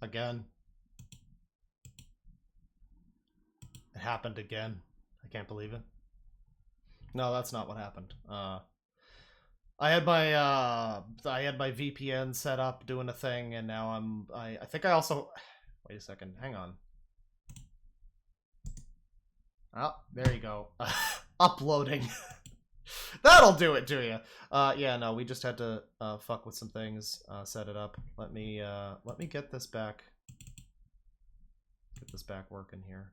Again. It happened again. I can't believe it. No, that's not what happened. I had my VPN set up doing a thing, and now I think I also... Wait a second. Hang on. Oh, there you go. Uploading. That'll do it to you. Yeah, no, we just had to fuck with some things, set it up. Let me get this back. Get this back working here.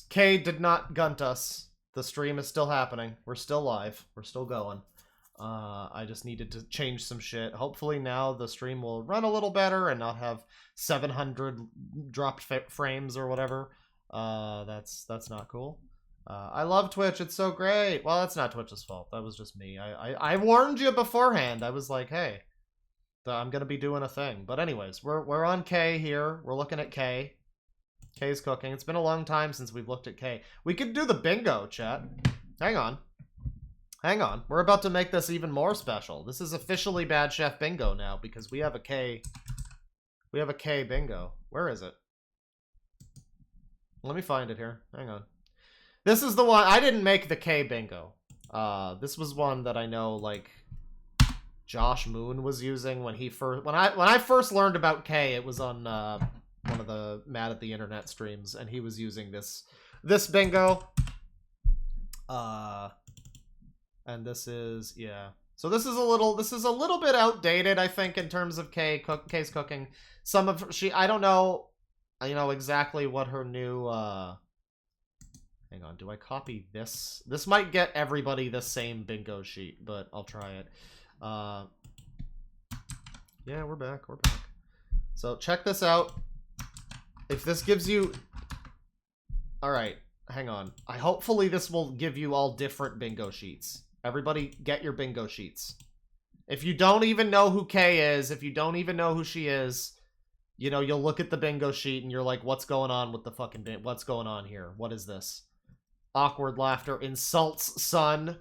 K did not gunt us. The stream is still happening. We're still live. We're still going. I just needed to change some shit. Hopefully now the stream will run a little better and not have 700 dropped frames or whatever. That's not cool. I love Twitch. It's so great. Well, that's not Twitch's fault. That was just me. I warned you beforehand. I was like, hey, I'm gonna be doing a thing. But anyways, we're on K here. We're looking at K. K's cooking. It's been a long time since we've looked at K. We could do the bingo, chat. Hang on. Hang on. We're about to make this even more special. This is officially Bad Chef Bingo now because we have a K. We have a K bingo. Where is it? Let me find it here. Hang on. This is the one. I didn't make the K bingo. This was one that I know, like, Josh Moon was using when he first... When I first learned about K, it was on... one of the Mad at the Internet streams, and he was using this bingo. And this is, yeah. So this is a little bit outdated, I think, in terms of K's cooking. Some of I don't know, exactly what her new, hang on, do I copy this? This might get everybody the same bingo sheet, but I'll try it. Yeah, we're back. So check this out. If this gives you... Alright, hang on. Hopefully this will give you all different bingo sheets. Everybody get your bingo sheets. If you don't even know who Kay is, if you don't even know who she is, you'll look at the bingo sheet and you're like, what's going on with the fucking what's going on here? What is this? Awkward laughter. Insults son.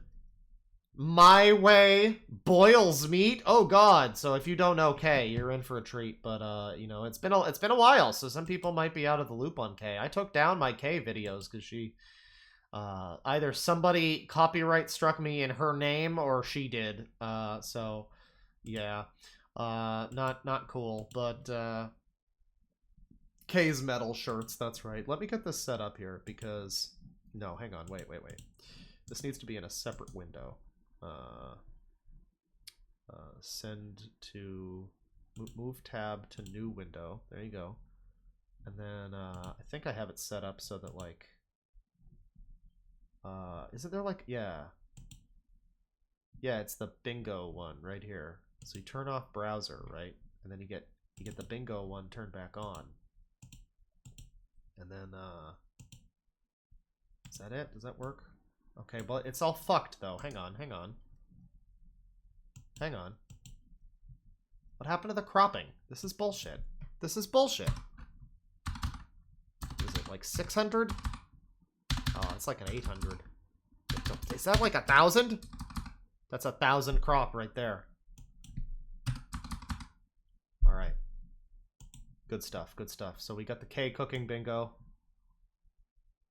My way boils meat. Oh god. So if you don't know Kay, you're in for a treat. But it's been a while, so some people might be out of the loop on Kay. I took down my Kay videos because she either somebody copyright struck me in her name or she did. So yeah. Not cool. But Kay's metal shirts, that's right. Let me get this set up here because no, hang on, wait. This needs to be in a separate window. Send to move tab to new window. There you go. And then I think I have it set up so that like isn't there like yeah, it's the bingo one right here. So you turn off browser, right? And then you get the bingo one turned back on. And then is that it? Does that work? Okay, but it's all fucked though. Hang on. What happened to the cropping? This is bullshit. Is it like 600? Oh, it's like an 800. Is that like 1,000? That's 1,000 crop right there. All right. Good stuff. So we got the K cooking bingo.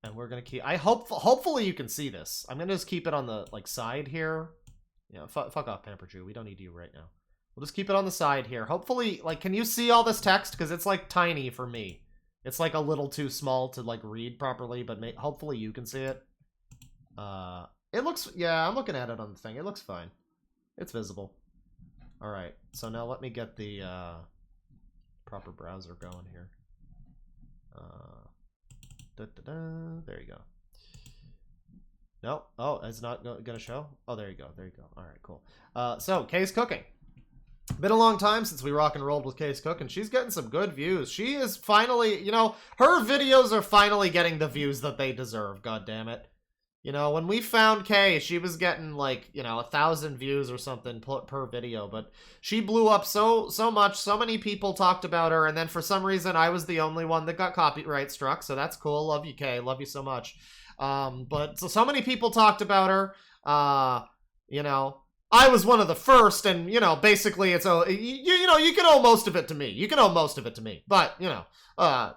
And we're gonna keep. Hopefully you can see this. I'm gonna just keep it on the like side here. Yeah, fuck off, Pamper Jew. We don't need you right now. We'll just keep it on the side here. Hopefully, like, can you see all this text? Because it's like tiny for me. It's like a little too small to like read properly. But hopefully you can see it. It looks. Yeah, I'm looking at it on the thing. It looks fine. It's visible. All right. So now let me get the proper browser going here. There you go. No. Oh, it's not gonna show? Oh, there you go. All right, cool. So, Kay's cooking. Been a long time since we rock and rolled with Kay's cooking. She's getting some good views. She is finally, her videos are finally getting the views that they deserve, god damn it. When we found Kay, she was getting like, 1,000 views or something per video, but she blew up so much. So many people talked about her, and then for some reason, I was the only one that got copyright struck, so that's cool. Love you, Kay. Love you so much. But so many people talked about her, I was one of the first, and, you know, basically it's a, you know, you can owe most of it to me. You can owe most of it to me. But, you know, I'm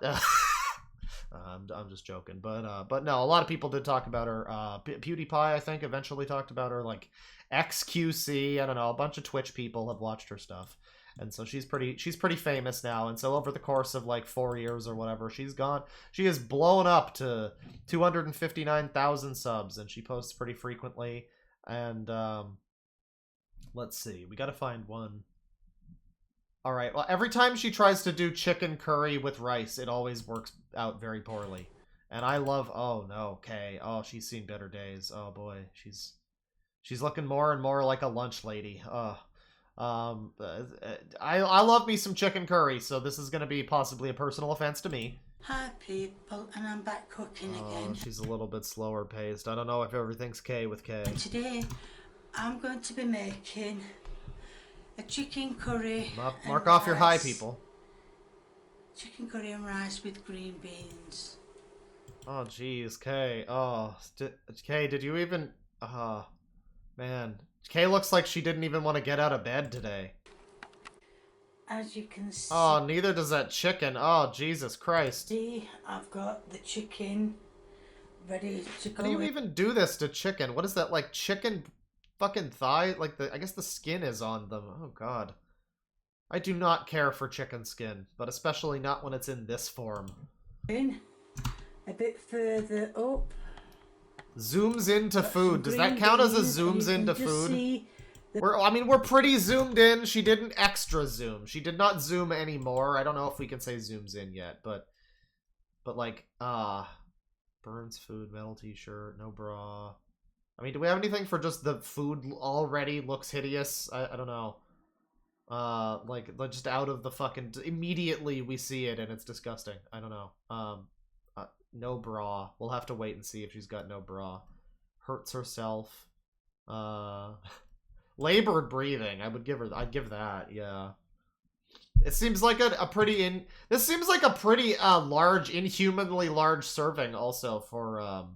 just joking. But no, a lot of people did talk about her. PewDiePie, I think, eventually talked about her. Like, XQC, I don't know, a bunch of Twitch people have watched her stuff. And so she's pretty famous now. And so over the course of like 4 years or whatever, she has blown up to 259,000 subs, and she posts pretty frequently. And let's see, we gotta find one. All right, well, every time she tries to do chicken curry with rice, it always works out very poorly. And I love, oh no, Kay. Oh, she's seen better days. Oh boy, she's looking more and more like a lunch lady. I love me some chicken curry, so this is going to be possibly a personal offense to me. Hi people, and I'm back cooking again. She's a little bit slower paced. I don't know if everything's K with K. Today, I'm going to be making a chicken curry. Mark off your high, people. Chicken curry and rice with green beans. Oh, jeez, Kay. Oh, Kay, did you even... man. Kay looks like she didn't even want to get out of bed today. As you can see... Oh, neither does that chicken. Oh, Jesus Christ. See, I've got the chicken ready to go. How do you even do this to chicken? What is that, like chicken fucking thigh? Like, I guess the skin is on them. Oh, God. I do not care for chicken skin, but especially not when it's in this form. In a bit further up. Zooms into food. Does that count as a zooms into food? We're pretty zoomed in. She didn't extra zoom. She did not zoom anymore. I don't know if we can say zooms in yet, but like, burns food, metal t-shirt, no bra. I mean, do we have anything for just the food already looks hideous? I don't know. Like just out of the fucking, immediately we see it and it's disgusting. I don't know. No bra. We'll have to wait and see if she's got no bra. Hurts herself. Labored breathing. I'd give that. Yeah. It seems like this seems like a pretty large, inhumanly large serving also for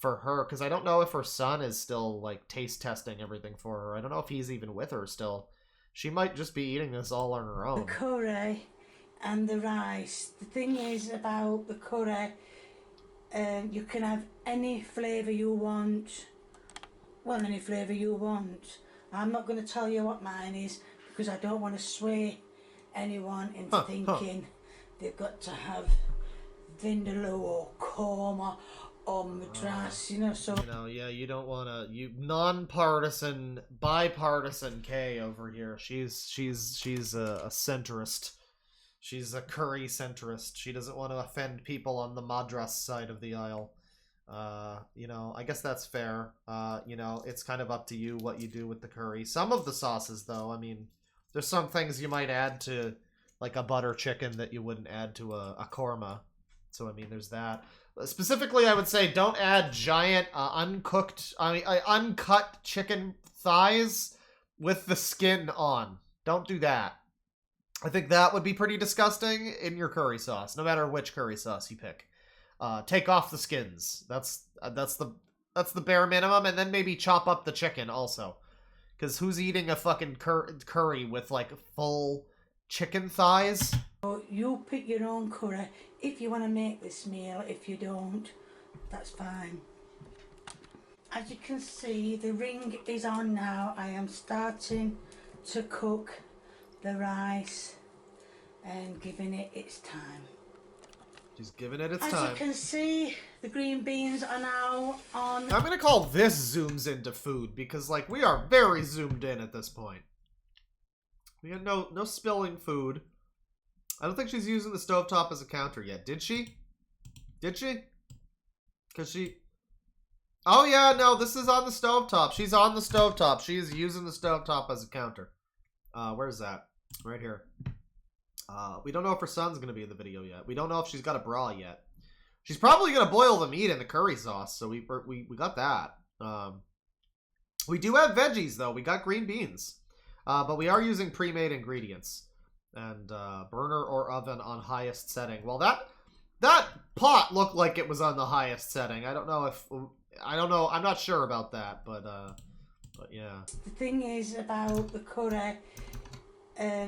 her, because I don't know if her son is still like taste testing everything for her. I don't know if he's even with her still. She might just be eating this all on her own. The curry and the rice. The thing is about the curry, you can have any flavour you want. Well, any flavour you want. I'm not going to tell you what mine is because I don't want to sway anyone into thinking they've got to have vindaloo or korma or madras, you know, so... You know, yeah, you don't want to... You non-partisan, bipartisan K over here. She's a centrist. She's a curry centrist. She doesn't want to offend people on the madras side of the aisle. You know, I guess that's fair. You know, it's kind of up to you what you do with the curry. Some of the sauces, though, I mean, there's some things you might add to, like, a butter chicken that you wouldn't add to a korma. So, I mean, there's that. Specifically, I would say don't add giant, uncut chicken thighs with the skin on. Don't do that. I think that would be pretty disgusting in your curry sauce, no matter which curry sauce you pick. Take off the skins. That's the bare minimum, and then maybe chop up the chicken also. Because who's eating a fucking curry with, like, full chicken thighs? You pick your own curry if you want to make this meal. If you don't, that's fine. As you can see, the ring is on now. I am starting to cook the rice and giving it its time. She's giving it its time. As you can see, the green beans are now on. I'm going to call this zooms into food because, like, we are very zoomed in at this point. We had no spilling food. I don't think she's using the stovetop as a counter yet. Did she? Did she? Because she... Oh, yeah, no, this is on the stovetop. She's on the stovetop. She is using the stovetop as a counter. Where's that? Right here. We don't know if her son's going to be in the video yet. We don't know if she's got a bra yet. She's probably going to boil the meat in the curry sauce, so we got that. We do have veggies, though. We got green beans. But we are using pre-made ingredients. And burner or oven on highest setting. Well, that pot looked like it was on the highest setting. I don't know. I'm not sure about that, but But yeah. The thing is about the curry,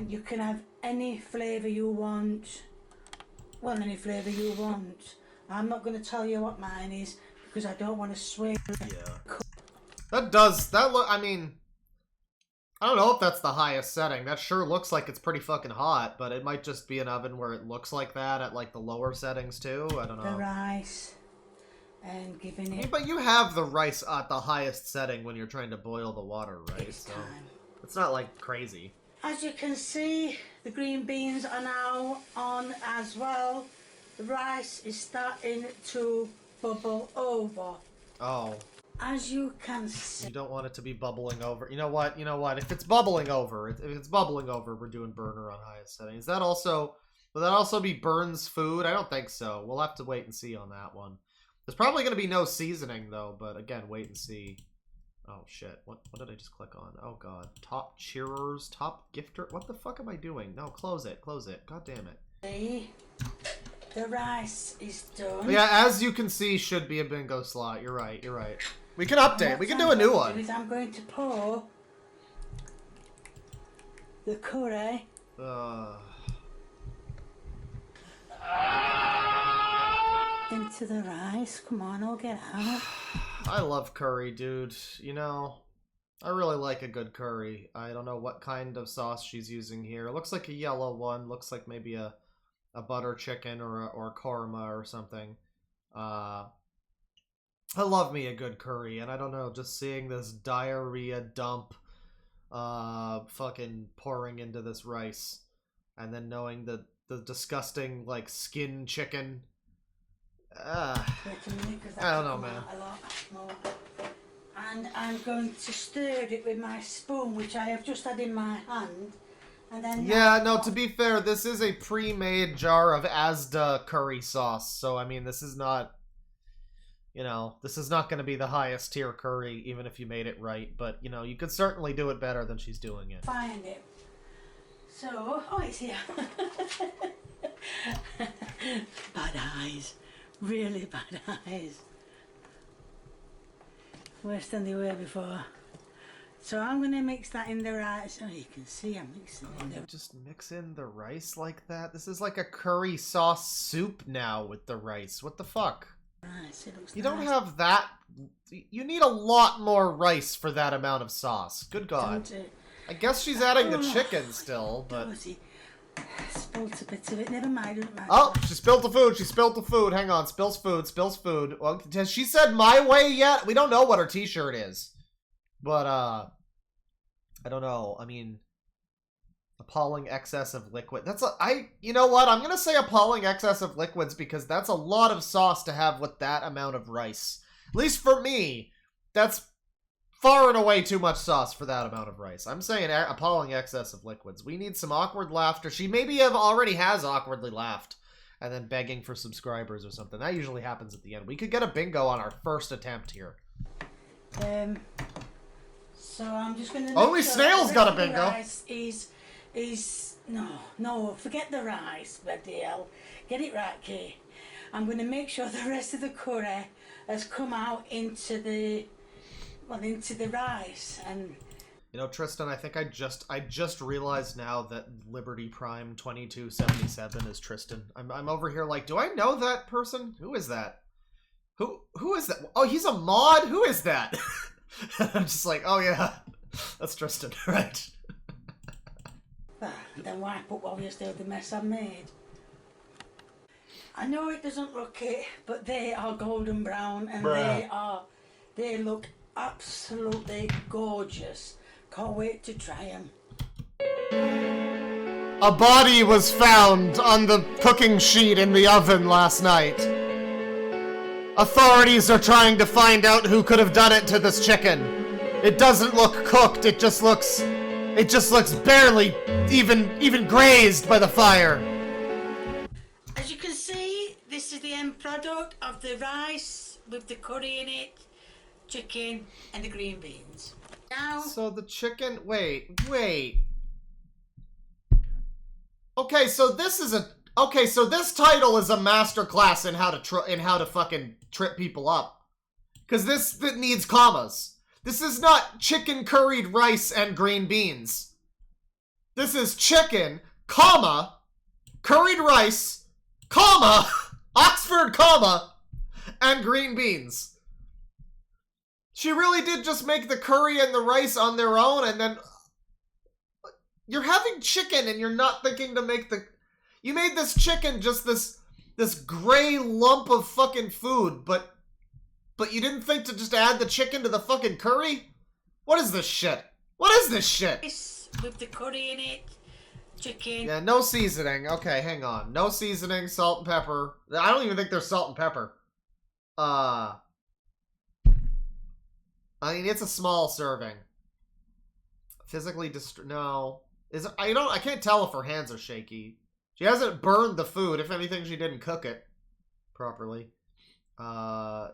you can have any flavour you want. Well, any flavour you want. I'm not going to tell you what mine is because I don't want to swear. Yeah. That look, I mean, I don't know if that's the highest setting. That sure looks like it's pretty fucking hot, but it might just be an oven where it looks like that at like the lower settings too. I don't know. The rice and giving it. But you have the rice at the highest setting when you're trying to boil the water, right? It's So time. it's not like crazy. As you can see, the green beans are now on as well. The rice is starting to bubble over. Oh. As you can see. You don't want it to be bubbling over. You know what? You know what? If it's bubbling over, we're doing burner on highest setting. Is that also, will that also be Burns food? I don't think so. We'll have to wait and see on that one. There's probably going to be no seasoning though, but again, wait and see. Oh shit. What did I just click on? Oh god. Top cheerers, top gifter. What the fuck am I doing? No, close it. Close it. God damn it. See? The rice is done. Yeah, as you can see, should be a bingo slot. You're right. You're right. We can update. We can do a new one. I'm going to pour the curry into the rice. Come on, I'll get out. I love curry, dude. You know, I really like a good curry. I don't know what kind of sauce she's using here. It looks like a yellow one. Looks like maybe a butter chicken or a korma or something. I love me a good curry, and I don't know, just seeing this diarrhea dump fucking pouring into this rice, and then knowing the disgusting, like, skin chicken. I don't know, man. A lot more. And I'm going to stir it with my spoon, which I have just had in my hand. And then yeah, no, to be fair, this is a pre-made jar of Asda curry sauce, so, I mean, this is not... You know, this is not going to be the highest tier curry, even if you made it right. But, you know, you could certainly do it better than she's doing it. Find it. So, oh, it's here. Bad eyes. Really bad eyes. Worse than they were before. So I'm going to mix that in the rice. Oh, you can see I'm mixing it in the... Just mix in the rice like that? This is like a curry sauce soup now with the rice. What the fuck? Rice, it looks You nice. don't have that. You need a lot more rice for that amount of sauce. Good God. I guess she's adding the chicken still, but... Spilled a bit of it. Never mind. Doesn't matter. Oh, she spilled the food. She spilled the food. Hang on. Spills food. Spills food. Well, has she said my way yet? We don't know what her t-shirt is. But, I don't know. I mean... Appalling excess of liquid. You know what? I'm going to say appalling excess of liquids because that's a lot of sauce to have with that amount of rice. At least for me, that's far and away too much sauce for that amount of rice. I'm saying appalling excess of liquids. We need some awkward laughter. She maybe already has awkwardly laughed and then begging for subscribers or something. That usually happens at the end. We could get a bingo on our first attempt here. So I'm just going to... Only Snail's got a bingo. Rice is no, forget the rice, bloody hell. Get it right, Kay. I'm going to make sure the rest of the curry has come out into the rice. And you know, Tristan, I think I just realized now that Liberty Prime 2277 is Tristan. I'm over here like, do I know that person? Who is that? Who is that? Oh, he's a mod? Who is that? I'm just like, oh yeah, that's Tristan, right? Then wipe up obviously the mess I've made. I know it doesn't look it, but they are golden brown and they look absolutely gorgeous. Can't wait to try them. A body was found on the cooking sheet in the oven last night. Authorities are trying to find out who could have done it to this chicken. It doesn't look cooked, it just looks barely even grazed by the fire. As you can see, this is the end product of the rice with the curry in it, chicken, and the green beans. Now, so the chicken. Wait. Okay, so this title is a masterclass in how to fucking trip people up, because this needs commas. This is not chicken curried rice and green beans. This is chicken, comma, curried rice, comma, Oxford, comma, and green beans. She really did just make the curry and the rice on their own, and then you're having chicken and you're not thinking to make the... You made this chicken just this gray lump of fucking food, but you didn't think to just add the chicken to the fucking curry? What is this shit? What is this shit? With the curry in it, chicken. Yeah, no seasoning. Okay, hang on. No seasoning, salt and pepper. I don't even think there's salt and pepper. I mean, it's a small serving. Physically no. I can't tell if her hands are shaky. She hasn't burned the food. If anything, she didn't cook it properly. I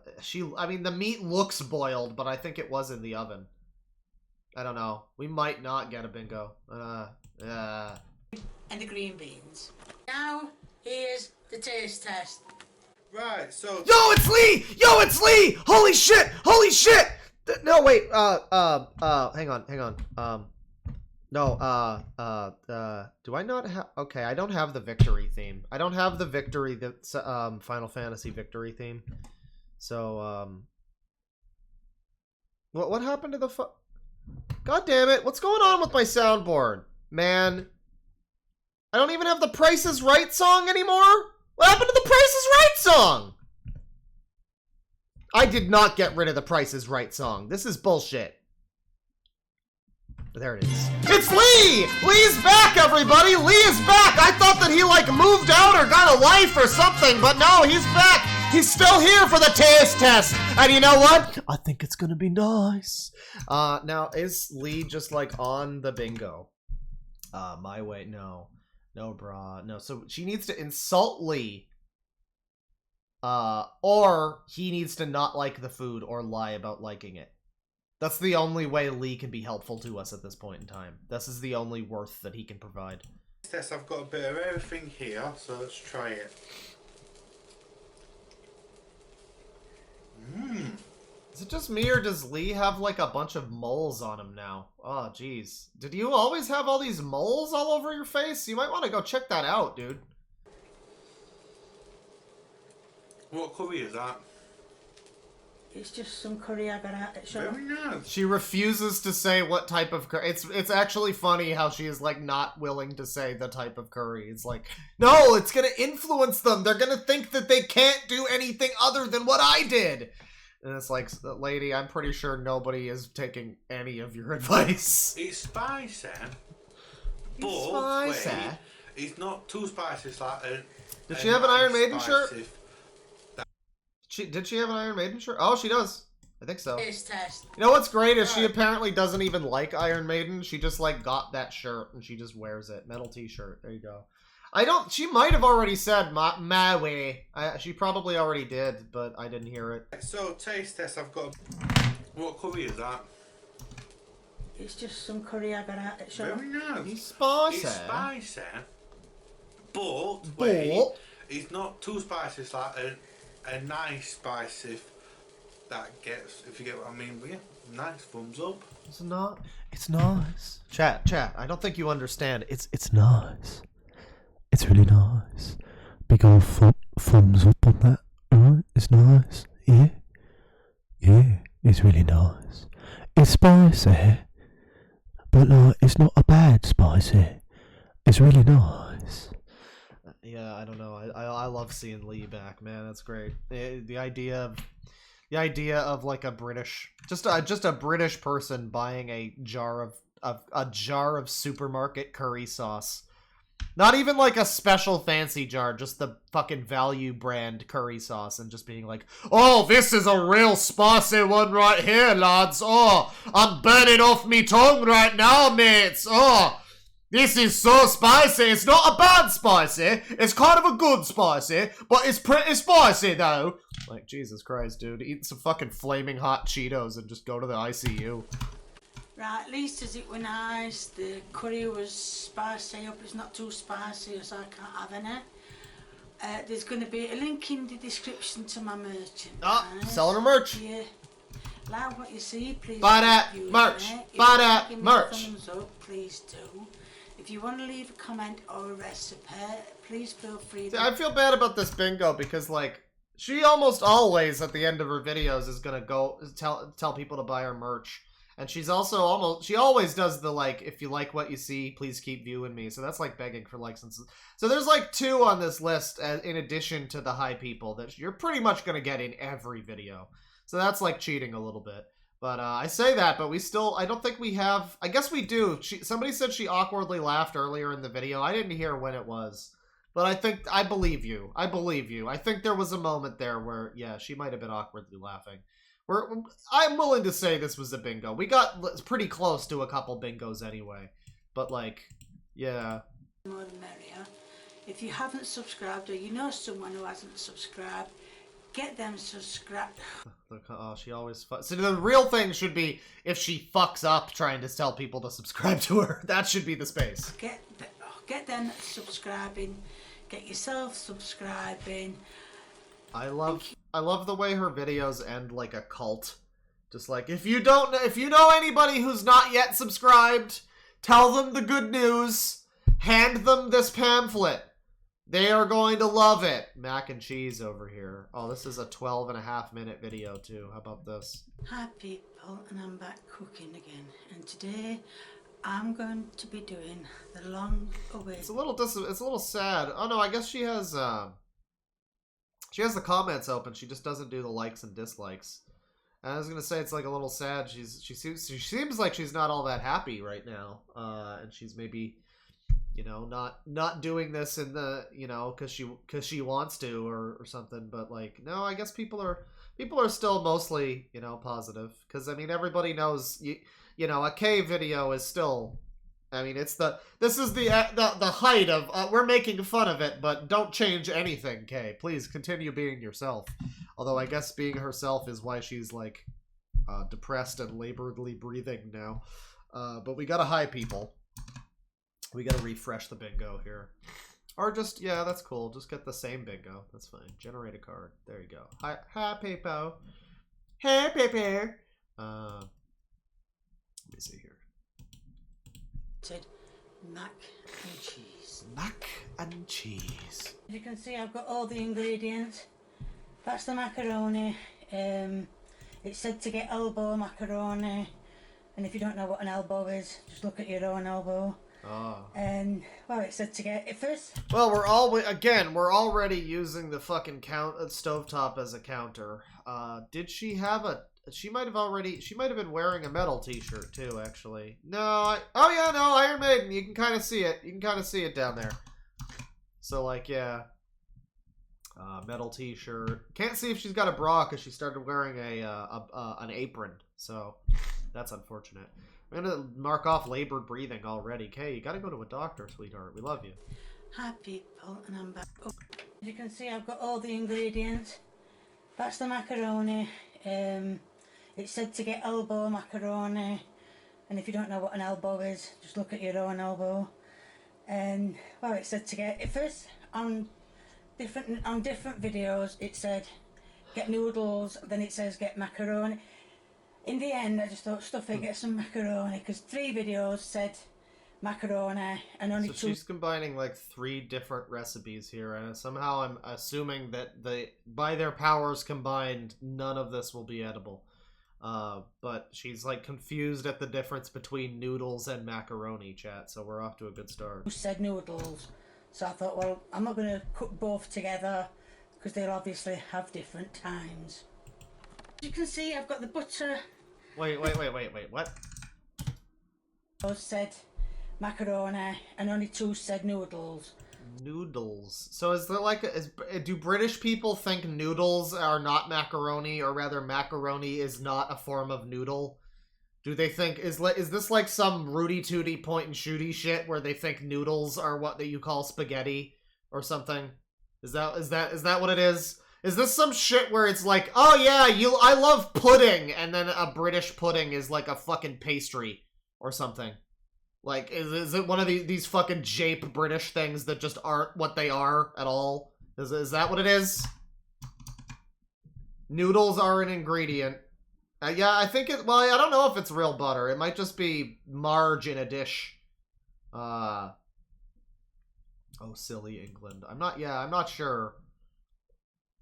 mean, the meat looks boiled, but I think it was in the oven. I don't know. We might not get a bingo. And the green beans. Now, here's the taste test. Right, so... Yo, it's Lee! Yo, it's Lee! Holy shit! Holy shit! No, wait, hang on. Do I not have... Okay, I don't have the victory theme. I don't have the victory, Final Fantasy victory theme. So, What happened to the God damn it, what's going on with my soundboard? Man. I don't even have the Price is Right song anymore? What happened to the Price is Right song? I did not get rid of the Price is Right song. This is bullshit. There it is. It's Lee! Lee's back, everybody! Lee is back! I thought that he, like, moved out or got a life or something, but no, he's back! He's still here for the taste test! And you know what? I think it's gonna be nice. Now, is Lee just, like, on the bingo? My way? No. No, brah. No, so she needs to insult Lee. Or he needs to not like the food or lie about liking it. That's the only way Lee can be helpful to us at this point in time. This is the only worth that he can provide. Yes, I've got a bit of everything here, so let's try it. Is it just me, or does Lee have, like, a bunch of moles on him now? Oh, jeez. Did you always have all these moles all over your face? You might want to go check that out, dude. What curry is that? It's just some curry I got out at shop. Very nice. She refuses to say what type of curry. It's actually funny how she is, like, not willing to say the type of curry. It's like, no, it's gonna influence them. They're gonna think that they can't do anything other than what I did. And it's like, lady, I'm pretty sure nobody is taking any of your advice. It's spicy. But, Spicy? wait, it's not too spicy. It's like Did she have an Iron Maiden spicy. shirt? Did she have an Iron Maiden shirt? Oh, she does. I think so. Taste test. You know what's great is she apparently doesn't even like Iron Maiden. She just, like, got that shirt and she just wears it. Metal t-shirt. There you go. She might have already said my way. She probably already did, but I didn't hear it. So, taste test, I've got... What curry is that? It's just some curry I got out at shop. Very nice. It's spicy. It's spicy. But, wait, it's not too spicy. It's like a nice spicy that gets, if you get what I mean. But yeah, nice, thumbs up. It's not. It's nice. Chat. I don't think you understand. It's nice. It's really nice. Big old thumbs up on that. Alright, it's nice. Yeah. Yeah, it's really nice. It's spicy, but like, it's not a bad spicy. It's really nice. Yeah, I don't know. I love seeing Lee back, man. That's great. The idea of like a British, just a British person buying a jar of supermarket curry sauce. Not even like a special fancy jar, just the fucking value brand curry sauce, and just being like, oh, this is a real spicy one right here, lads. Oh, I'm burning off me tongue right now, mates. Oh, this is so spicy. It's not a bad spicy. It's kind of a good spicy, but it's pretty spicy, though. Like, Jesus Christ, dude. Eat some fucking flaming hot Cheetos and just go to the ICU. Right, at least as it were nice, the curry was spicy up, it's not too spicy so I can't have any. There's going to be a link in the description to my merchandise. Ah, selling her merch. Yeah. Like what you see, please. Buy that merch. Buy that merch. Thumbs up, please do. If you want to leave a comment or a recipe, please feel free. I feel bad about this bingo because, like, she almost always at the end of her videos is gonna go tell people to buy her merch, and she's also she always does the like, if you like what you see, please keep viewing me. So that's like begging for likes and so there's like 2 on this list in addition to the high people that you're pretty much gonna get in every video. So that's like cheating a little bit. But I say that, but we still, I don't think we have, I guess we do. Somebody said she awkwardly laughed earlier in the video. I didn't hear when it was. But I believe you. I believe you. I think there was a moment there where, yeah, she might have been awkwardly laughing. I'm willing to say this was a bingo. We got pretty close to a couple bingos anyway. But, like, yeah. More the merrier. If you haven't subscribed or you know someone who hasn't subscribed, get them subscribed. Oh, she always so the real thing should be if she fucks up trying to tell people to subscribe to her. That should be the space. Get them subscribing. Get yourself subscribing. I love the way her videos end like a cult. Just like, if you know anybody who's not yet subscribed, tell them the good news. Hand them this pamphlet. They are going to love it. Mac and cheese over here. Oh, this is a 12.5-minute video too. How about this? Hi people, and I'm back cooking again. And today I'm going to be doing the long awaited. It's a little sad. Oh no, I guess she has the comments open. She just doesn't do the likes and dislikes. And I was gonna say it's like a little sad. She seems like she's not all that happy right now. And she's maybe, you know, not doing this in the, you know, because she wants to or something. But like, no, I guess people are still mostly, you know, positive. Because I mean, everybody knows you know, a K video is still, I mean, this is the height of we're making fun of it, but don't change anything, K. Please continue being yourself. Although I guess being herself is why she's like depressed and laboredly breathing now. But we gotta hi people. We gotta refresh the bingo here. Or just, yeah, that's cool. Just get the same bingo. That's fine. Generate a card. There you go. Hi, Pepo. Hey, Pepe. Let me see here. Said mac and cheese. Mac and cheese. As you can see, I've got all the ingredients. That's the macaroni. It said to get elbow macaroni. And if you don't know what an elbow is, just look at your own elbow. Oh. And well, it said to get it first. Well, we're already using the fucking stovetop as a counter. Did she have a? She might have been wearing a metal t-shirt too, actually. No, oh yeah, no, Iron Maiden. You can kind of see it. You can kind of see it down there. So like, yeah, metal t-shirt. Can't see if she's got a bra because she started wearing an apron. So that's unfortunate. I'm gonna mark off labored breathing already. Kay, you gotta go to a doctor, sweetheart. We love you. Hi people, and I'm back. Oh. As you can see, I've got all the ingredients. That's the macaroni. It said to get elbow macaroni. And if you don't know what an elbow is, just look at your own elbow. And well, it said to get it first on different videos. It said get noodles. Then it says get macaroni. In the end, I just thought, stuff it, get some macaroni, because 3 videos said macaroni, and only 2... So she's combining, like, 3 different recipes here, and somehow I'm assuming that by their powers combined, none of this will be edible. But she's, like, confused at the difference between noodles and macaroni, chat, so we're off to a good start. Who said noodles? So I thought, well, I'm not going to cook both together, because they'll obviously have different times. As you can see, I've got the butter... Wait, what? Those said macaroni, and only 2 said noodles. Noodles. So is there like do British people think noodles are not macaroni, or rather macaroni is not a form of noodle? Do they think is this like some Rudy Tooty point and shooty shit where they think noodles are what you call spaghetti or something? Is that what it is? Is this some shit where it's like, oh yeah, I love pudding, and then a British pudding is like a fucking pastry or something? Like, is it one of these fucking jape British things that just aren't what they are at all? Is that what it is? Noodles are an ingredient. Yeah, I think it... Well, I don't know if it's real butter. It might just be marge in a dish. Oh, silly England. I'm not sure.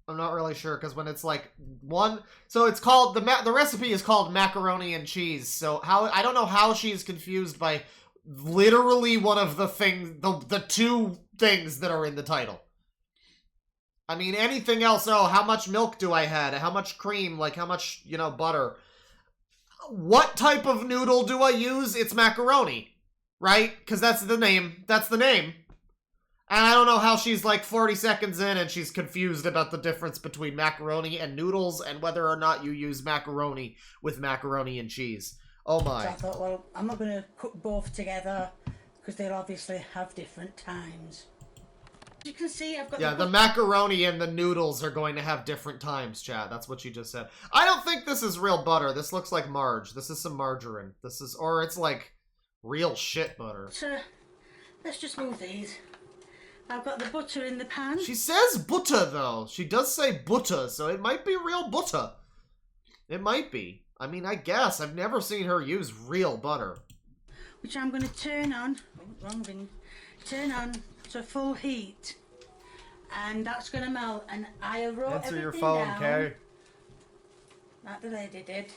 I'm not really sure, because when it's like one... So it's called... The recipe is called macaroni and cheese. So I don't know how she's confused by literally one of the things... The two things that are in the title. I mean, anything else, how much milk do I had? How much cream? Like, how much, butter? What type of noodle do I use? It's macaroni, right? Because that's the name. That's the name. And I don't know how she's like 40 seconds in and she's confused about the difference between macaroni and noodles and whether or not you use macaroni with macaroni and cheese. Oh my. So I thought, well, I'm not going to cook both together because they'll obviously have different times. You can see I've got the macaroni and the noodles are going to have different times, chat. That's what you just said. I don't think this is real butter. This looks like marge. This is some margarine. Or it's like real shit butter. So, let's just move these. I've got the butter in the pan. She says butter, though. She does say butter, so it might be real butter. It might be. I mean, I guess. I've never seen her use real butter. Which I'm going to turn on. Oh, wrong thing. Turn on to full heat. And that's going to melt. And I wrote Answer everything your phone, down. Kay. Like the lady did.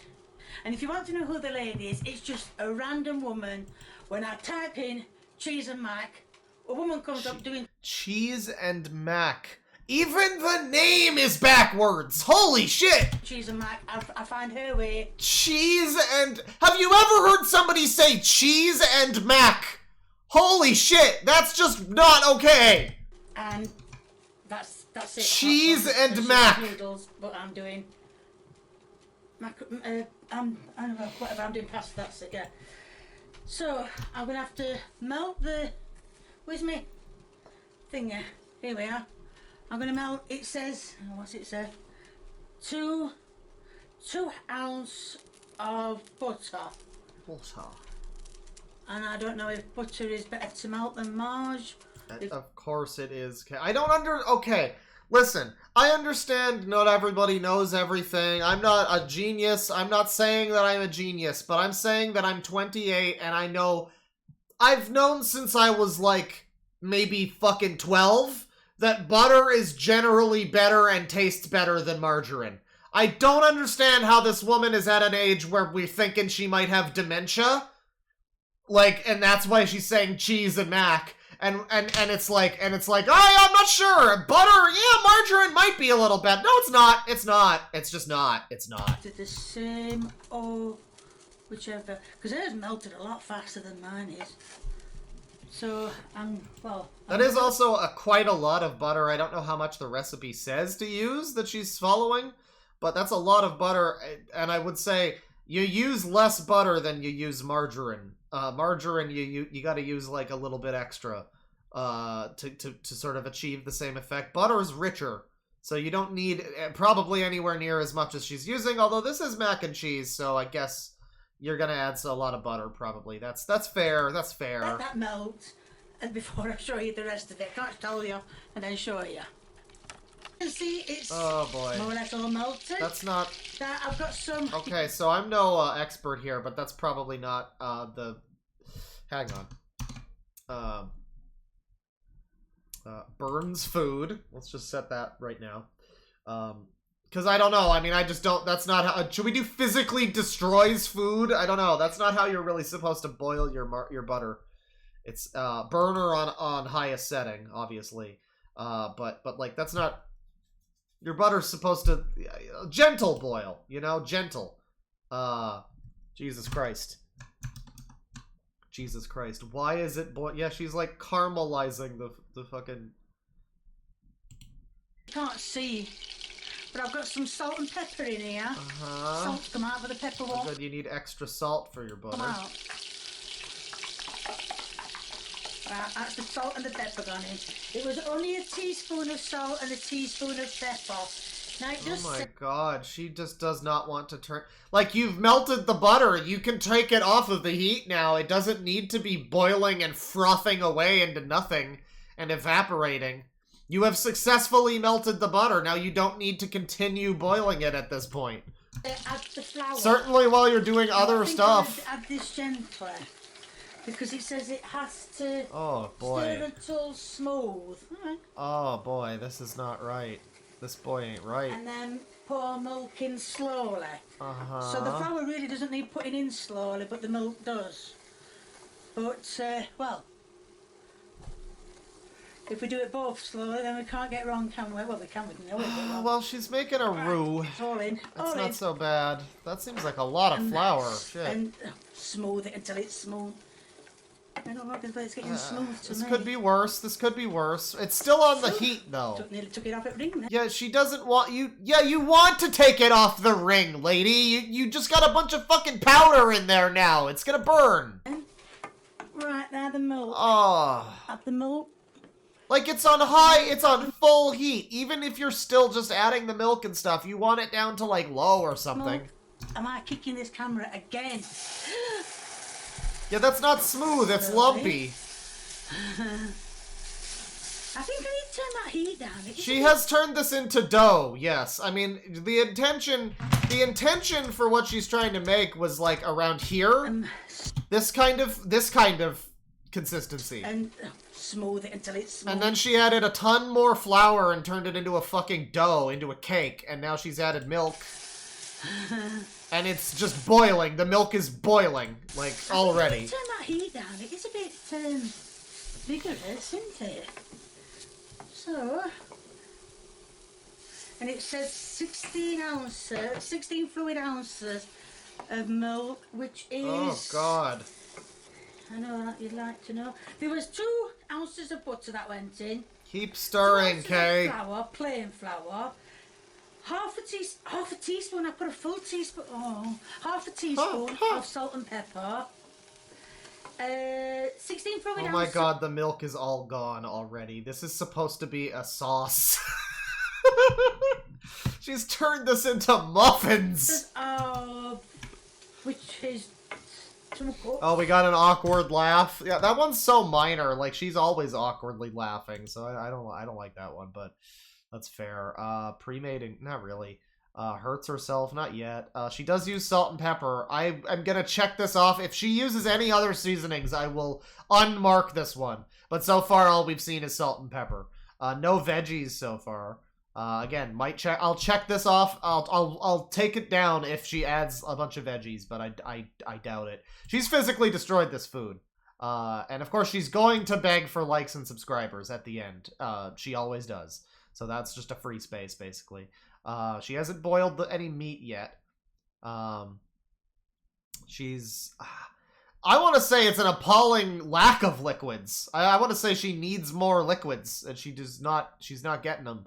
And if you want to know who the lady is, it's just a random woman. When I type in cheese and mac, a woman comes up doing cheese and mac. Even the name is backwards. Holy shit. cheese and mac. I find her way. Cheese and... Have you ever heard somebody say cheese and mac? Holy shit. That's just not okay. And that's it. Cheese and cheese mac. Noodles, but I'm doing whatever I'm doing past that's it, yeah. So I'm gonna have to melt the... Where's my thing? Here we are. I'm gonna melt. It says, what's it say? 2 ounces of butter. Butter. And I don't know if butter is better to melt than marge. Of course it is. I don't Okay, listen. I understand not everybody knows everything. I'm not a genius. I'm not saying that I'm a genius, but I'm saying that I'm 28 and I know... I've known since I was like maybe fucking 12 that butter is generally better and tastes better than margarine. I don't understand how this woman is at an age where we're thinking she might have dementia. Like, and that's why she's saying cheese and mac. And it's like, I'm not sure. Butter, yeah, margarine might be a little better. No, it's not. It's not. It's just not. It's not. It's the same or whichever. Because hers melted a lot faster than mine is. So, that is also quite a lot of butter. I don't know how much the recipe says to use that she's following, but that's a lot of butter. And I would say you use less butter than you use margarine. Margarine, you got to use like a little bit extra to sort of achieve the same effect. Butter is richer, so you don't need probably anywhere near as much as she's using. Although this is mac and cheese, so I guess you're gonna add a lot of butter probably. That's fair. That's fair. Let that melt, and before I show you the rest of it, I can't tell you and then show you. You can see it's oh boy, more or less all melted. That's not. I've got some. Okay, so I'm no expert here, but that's probably not the. Hang on. Burns food. Let's just set that right now. Because I don't know. I mean, I just don't. That's not how. Should we do physically destroys food? I don't know. That's not how you're really supposed to boil your butter. It's burner on highest setting, obviously. But like that's not. Your butter's supposed to gentle boil, gentle. Jesus Christ. Jesus Christ. Why is it yeah, she's like caramelizing the fucking... You can't see, but I've got some salt and pepper in here. Salt's come out, but the pepper won't. Good, you need extra salt for your butter. Come out. That's the salt and the pepper gone in. It was only a teaspoon of salt and a teaspoon of pepper. Now it just... Oh my god, she just does not want to turn... Like, you've melted the butter. You can take it off of the heat now. It doesn't need to be boiling and frothing away into nothing and evaporating. You have successfully melted the butter. Now you don't need to continue boiling it at this point. add the flour. Certainly while you're doing other stuff. Add this gently. Because it says it has to Oh, boy. stir until smooth. Oh, boy, this is not right. This boy ain't right. And then pour milk in slowly. Uh-huh. So the flour really doesn't need putting in slowly, but the milk does. But, well, if we do it both slowly, then we can't get wrong, can we? Well, we can, we can always get wrong. Well, she's making a roux. It's all in. That's all not in. so bad. That seems like a lot of flour. Shit. And smooth it until it's smooth. I don't know, but it's getting smooth to This me. could be worse. This could be worse. It's still on the heat, though. Nearly took it off at ring then. Yeah, she doesn't want you. Yeah, you want to take it off the ring, lady. You just got a bunch of fucking powder in there now. It's gonna burn. Right, now the milk. Oh. Add the milk. Like, it's on high, it's on full heat. Even if you're still just adding the milk and stuff, you want it down to, like, low or something. Milk. Am I kicking this camera again? Yeah, that's not smooth, it's lumpy. I think I need to turn that heat down. She has turned this into dough, yes. I mean, the intention for what she's trying to make was, like, around here. This kind of consistency. And smooth it until it's smooth. And then she added a ton more flour and turned it into a fucking dough, into a cake. And now she's added milk. And it's just boiling. The milk is boiling, like, already. Turn that heat down. It is a bit vigorous, isn't it? So, and it says 16 fluid ounces of milk, which is... Oh, God. I know that you'd like to know. There was 2 ounces of butter that went in. Keep stirring, Kay. Flour, plain flour. Half a teaspoon. I put a full teaspoon. Oh, half a teaspoon of salt and pepper. 16 fluid ounces. Oh my God, the milk is all gone already. This is supposed to be a sauce. She's turned this into muffins. Which is 2 cups. Oh, we got an awkward laugh. Yeah, that one's so minor. Like, she's always awkwardly laughing, so I don't like that one, but that's fair. Pre-made, not really. Hurts herself, not yet. She does use salt and pepper. I'm gonna check this off. If she uses any other seasonings, I will unmark this one. But so far, all we've seen is salt and pepper. No veggies so far. Again, I'll check this off. I'll take it down if she adds a bunch of veggies, but I doubt it. She's physically destroyed this food. And of course, she's going to beg for likes and subscribers at the end. She always does. So that's just a free space, basically. She hasn't boiled any meat yet. She's... I want to say it's an appalling lack of liquids. I want to say she needs more liquids, and she's not getting them.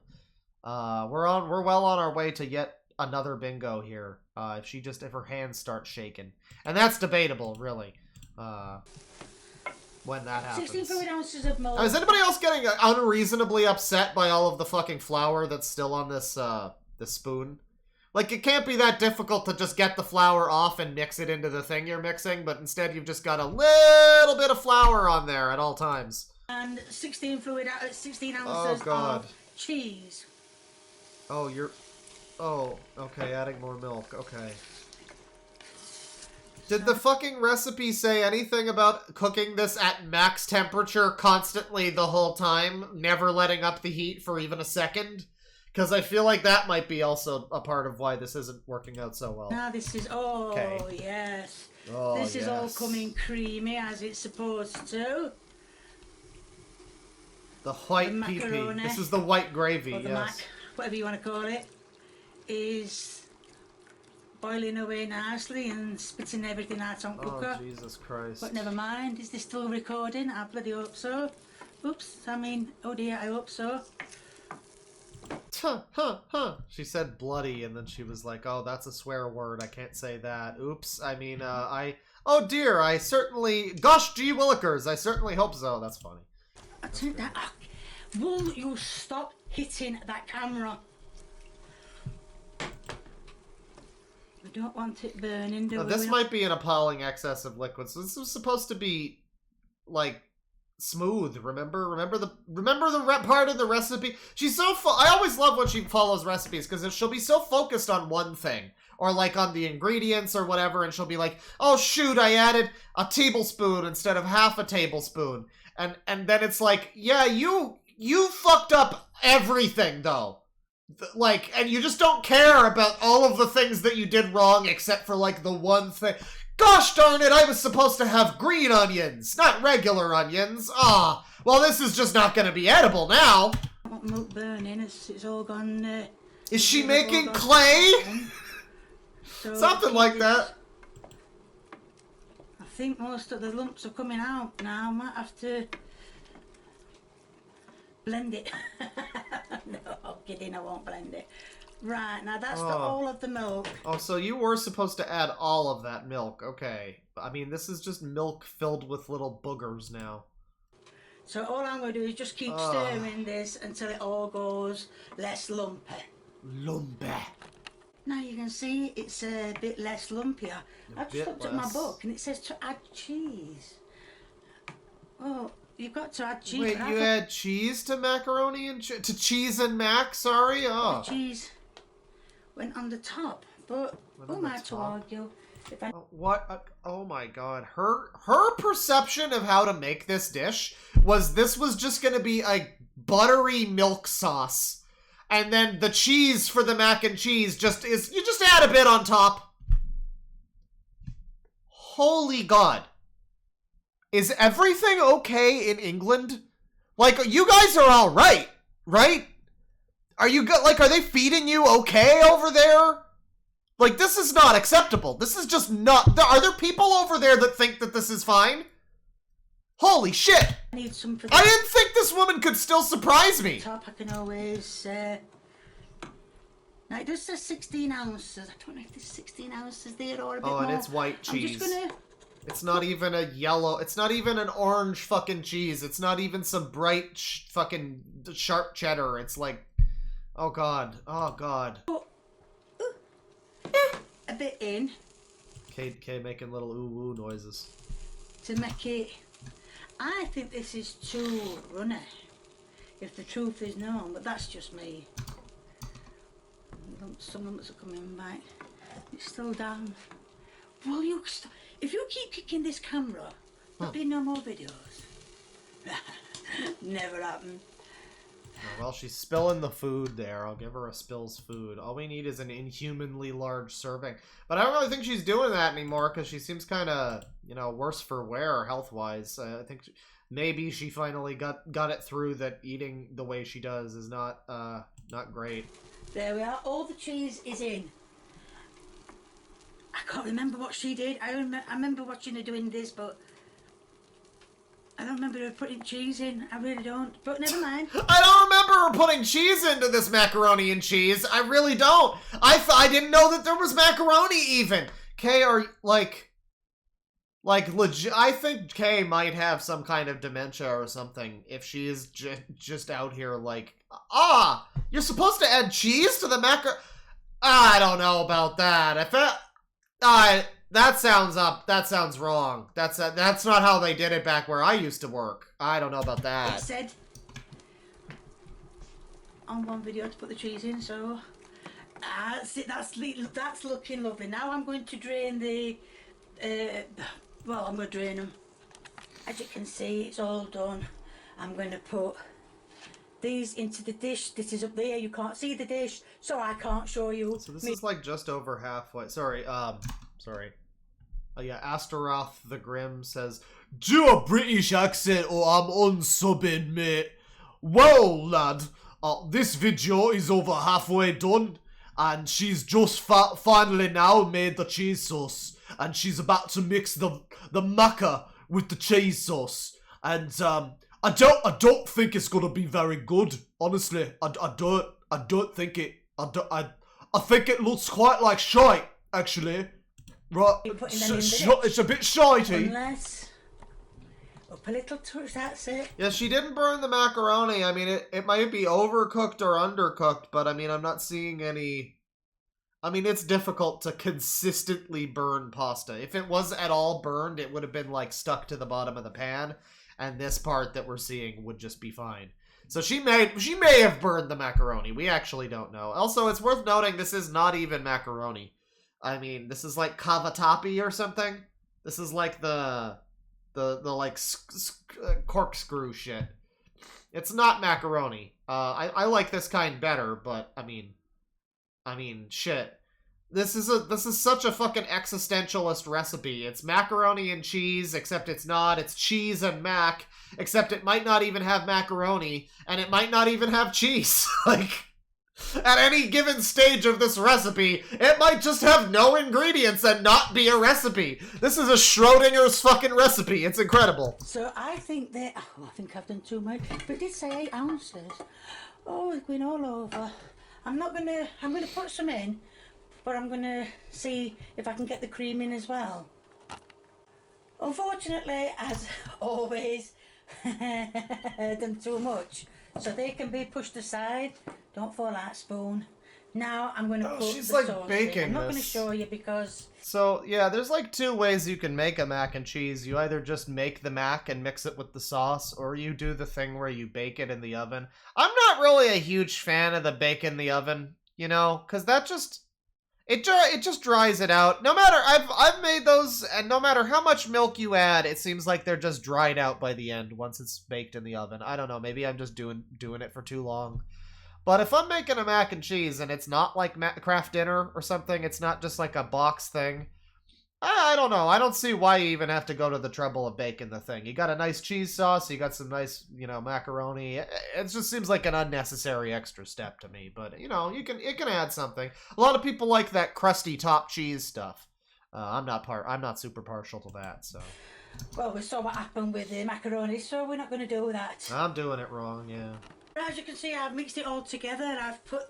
We're well on our way to yet another bingo here. If her hands start shaking. And that's debatable, really. When that happens. 16 fluid ounces of milk. Is anybody else getting unreasonably upset by all of the fucking flour that's still on this spoon? Like, it can't be that difficult to just get the flour off and mix it into the thing you're mixing, but instead you've just got a little bit of flour on there at all times. And 16 ounces of cheese. Oh, okay, adding more milk, okay. Did the fucking recipe say anything about cooking this at max temperature constantly the whole time, never letting up the heat for even a second? Because I feel like that might be also a part of why this isn't working out so well. Now this is, yes. Oh, this is all coming creamy as it's supposed to. The white pea. This is the white gravy, yes. Whatever you want to call it, is boiling away nicely and spitting everything out on cooker. Oh, Jesus Christ. But never mind, is this still recording? I bloody hope so. Oops, oh dear, I hope so. She said bloody, and then she was like, oh, that's a swear word, I can't say that. Oops, I mean, oh dear, I certainly... Gosh, gee willikers, I certainly hope so. That's funny. Will you stop hitting that camera? We don't want it burning, do we? This might be an appalling excess of liquid. So this was supposed to be, like, smooth. Remember the part of the recipe. She's so I always love when she follows recipes because she'll be so focused on one thing, or like on the ingredients or whatever, and she'll be like, oh shoot, I added a tablespoon instead of half a tablespoon. And then it's like, yeah, you fucked up everything though. Like, and you just don't care about all of the things that you did wrong except for like the one thing. Gosh darn it, I was supposed to have green onions, not regular onions. Ah, well this is just not gonna be edible now. Milk burning, it's all gone. Is she making clay? So Something like that. I think most of the lumps are coming out now. I might have to blend it. No, I'm kidding, I won't blend it. Right, now that's all of the milk. Oh, so you were supposed to add all of that milk. Okay. I mean, this is just milk filled with little boogers now. So all I'm going to do is just keep stirring this until it all goes less lumpy. Lumpy. Now you can see it's a bit less lumpier. I've just looked at my book and it says to add cheese. Oh, you've got to add cheese. Wait, you add cheese to macaroni and to cheese and mac? Sorry. Oh. The cheese went on the top, but who am I to argue? What? Oh my god. Her perception of how to make this dish was this was just gonna be a buttery milk sauce. And then the cheese for the mac and cheese just is, you just add a bit on top. Holy god. Is everything okay in England? Like, you guys are alright, right? Are you good? Like, are they feeding you okay over there? Like, this is not acceptable. This is just not... Are there people over there that think that this is fine? Holy shit! I need some for I didn't think this woman could still surprise me. Top, I can always... Now, it does say 16 ounces. I don't know if there's 16 ounces there or a bit more. Oh, and it's white cheese. I'm just gonna... It's not even a yellow... It's not even an orange fucking cheese. It's not even some bright fucking sharp cheddar. It's like... Oh, God. Oh, God. A bit in. K making little ooh-woo noises. To make it... I think this is too runny, if the truth is known, but that's just me. Some lumps are coming back. It's still down. Will you... If you keep kicking this camera, there'll be no more videos. Never happened. Oh, well, she's spilling the food there. I'll give her a spills food. All we need is an inhumanly large serving. But I don't really think she's doing that anymore because she seems kind of, you know, worse for wear health-wise. I think maybe she finally got it through that eating the way she does is not great. There we are. All the cheese is in. I can't remember what she did. I remember watching her doing this, but I don't remember her putting cheese in. I really don't. But never mind. I don't remember her putting cheese into this macaroni and cheese. I really don't. I didn't know that there was macaroni even. Kay, are like legit. I think Kay might have some kind of dementia or something if she is just out here like, you're supposed to add cheese to the I don't know about that. That sounds wrong. That's not how they did it back where I used to work. I don't know about that. It said on one video to put the cheese in, so that's looking lovely. Now I'm going to drain the well, I'm going to drain them. As you can see, it's all done. I'm going to put these into the dish. This is up there. You can't see the dish, so I can't show you. So this is like just over halfway. Sorry. Oh yeah, Astaroth the Grim says, do a British accent or I'm unsubbing, mate. Well, lad, this video is over halfway done, and she's just finally now made the cheese sauce, and she's about to mix the maca with the cheese sauce, and I don't think it's gonna be very good, honestly. I don't think it. I think it looks quite like shite, actually. Right, it's a bit shitey. Unless up a little touch, that's it. Yeah, she didn't burn the macaroni. I mean, it might be overcooked or undercooked, but I mean, I'm not seeing any... I mean, it's difficult to consistently burn pasta. If it was at all burned, it would have been, like, stuck to the bottom of the pan, and this part that we're seeing would just be fine. So she may have burned the macaroni. We actually don't know. Also, it's worth noting this is not even macaroni. I mean, this is like cavatappi or something. This is like the like corkscrew shit. It's not macaroni. I like this kind better, but I mean, shit. This is such a fucking existentialist recipe. It's macaroni and cheese, except it's not. It's cheese and mac, except it might not even have macaroni, and it might not even have cheese. Like, at any given stage of this recipe, it might just have no ingredients and not be a recipe. This is a Schrodinger's fucking recipe. It's incredible. So I think that... Oh, I think I've done too much. But it did say 8 ounces. Oh, it's going all over. I'm going to put some in, but I'm going to see if I can get the cream in as well. Unfortunately, as always, done too much. So they can be pushed aside. Don't fall out, spoon. Now I'm going to put she's the like sauce baking in. I'm not going to this. show you because... So, yeah, there's like 2 ways you can make a mac and cheese. You either just make the mac and mix it with the sauce, or you do the thing where you bake it in the oven. I'm not really a huge fan of the bake in the oven, you know, because that just... It just dries it out. No matter, I've made those, and no matter how much milk you add, it seems like they're just dried out by the end once it's baked in the oven. I don't know, maybe I'm just doing it for too long. But if I'm making a mac and cheese and it's not like Kraft Dinner or something, it's not just like a box thing, I don't know. I don't see why you even have to go to the trouble of baking the thing. You got a nice cheese sauce, you got some nice, you know, macaroni. It just seems like an unnecessary extra step to me. But, you know, it can add something. A lot of people like that crusty top cheese stuff. I'm not super partial to that, so. Well, we saw what happened with the macaroni, so we're not going to do that. I'm doing it wrong, yeah. As you can see, I've mixed it all together. I've put